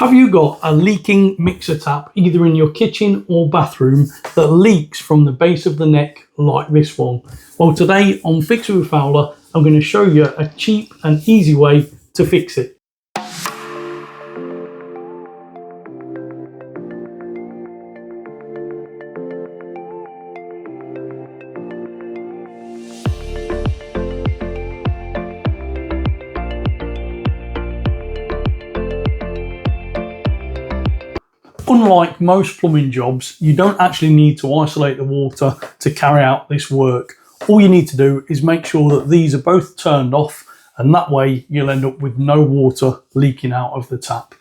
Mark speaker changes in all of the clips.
Speaker 1: Have you got a leaking mixer tap either in your kitchen or bathroom that leaks from the base of the neck like this one? Well, today on Fix It with Fowler, I'm going to show you a cheap and easy way to fix it. Unlike most plumbing jobs, you don't actually need to isolate the water to carry out this work. All you need to do is make sure that these are both turned off, and that way you'll end up with no water leaking out of the tap.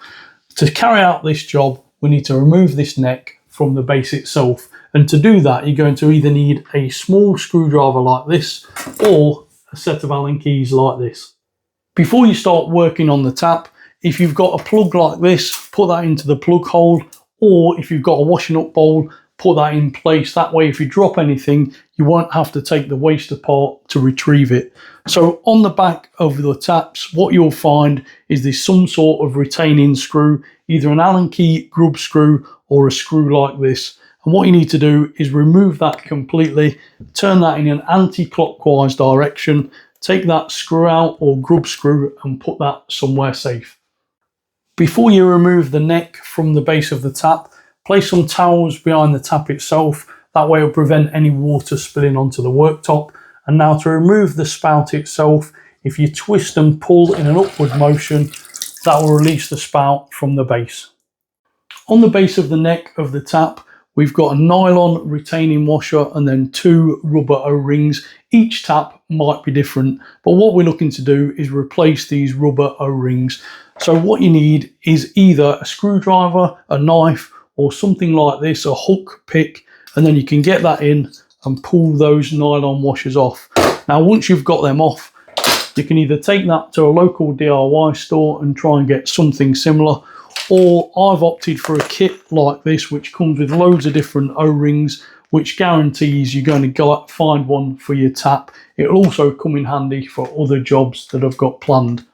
Speaker 1: To carry out this job, we need to remove this neck from the base itself, and to do that you're going to either need a small screwdriver like this or a set of Allen keys like this. Before you start working on the tap, if you've got a plug like this, put that into the plug hole, or if you've got a washing up bowl, put that in place. That way if you drop anything, you won't have to take the waste apart to retrieve it. So on the back of the taps, what you'll find is there's some sort of retaining screw, either an Allen key grub screw or a screw like this. And what you need to do is remove that completely, turn that in an anti-clockwise direction, take that screw out or grub screw and put that somewhere safe. Before you remove the neck from the base of the tap, place some towels behind the tap itself. That way it will prevent any water spilling onto the worktop. And now to remove the spout itself, if you twist and pull in an upward motion, that will release the spout from the base. On the base of the neck of the tap, we've got a nylon retaining washer and then two rubber O-rings. Each tap might be different, but what we're looking to do is replace these rubber O-rings. So what you need is either a screwdriver, a knife, or something like this, a hook pick, and then you can get that in and pull those nylon washers off. Now once you've got them off, you can either take that to a local DIY store and try and get something similar, or I've opted for a kit like this which comes with loads of different O-rings, which guarantees you're going to find one for your tap. It'll also come in handy for other jobs that I've got planned.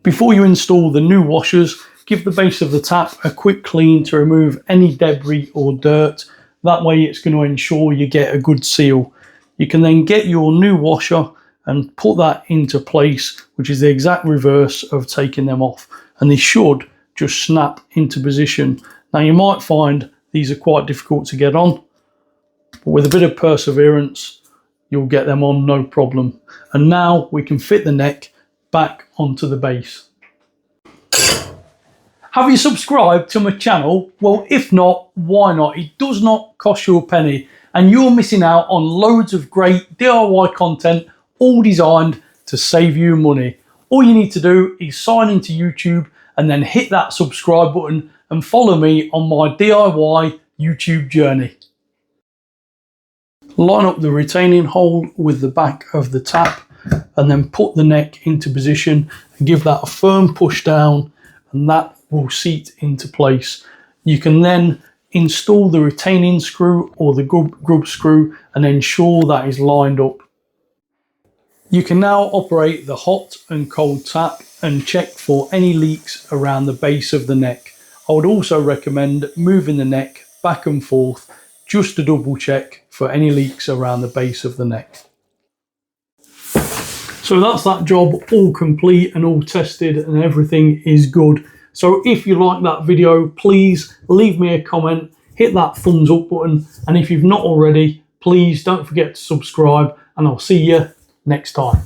Speaker 1: Before you install the new washers, give the base of the tap a quick clean to remove any debris or dirt. That way it's going to ensure you get a good seal. You can then get your new washer and put that into place, which is the exact reverse of taking them off. And they should just snap into position. Now you might find these are quite difficult to get on, but with a bit of perseverance, you'll get them on no problem. And now we can fit the neck back onto the base. Have you subscribed to my channel? Well, if not, why not? It does not cost you a penny and you're missing out on loads of great DIY content, all designed to save you money. All you need to do is sign into YouTube and then hit that subscribe button and follow me on my DIY YouTube journey. Line up the retaining hole with the back of the tap and then put the neck into position and give that a firm push down, and that will seat into place. You can then install the retaining screw or the grub screw and ensure that is lined up. You can now operate the hot and cold tap and check for any leaks around the base of the neck. I would also recommend moving the neck back and forth just to double check for any leaks around the base of the neck. So that's that job all complete and all tested and everything is good. So if you like that video, please leave me a comment, hit that thumbs up button, and if you've not already, please don't forget to subscribe, and I'll see you next time.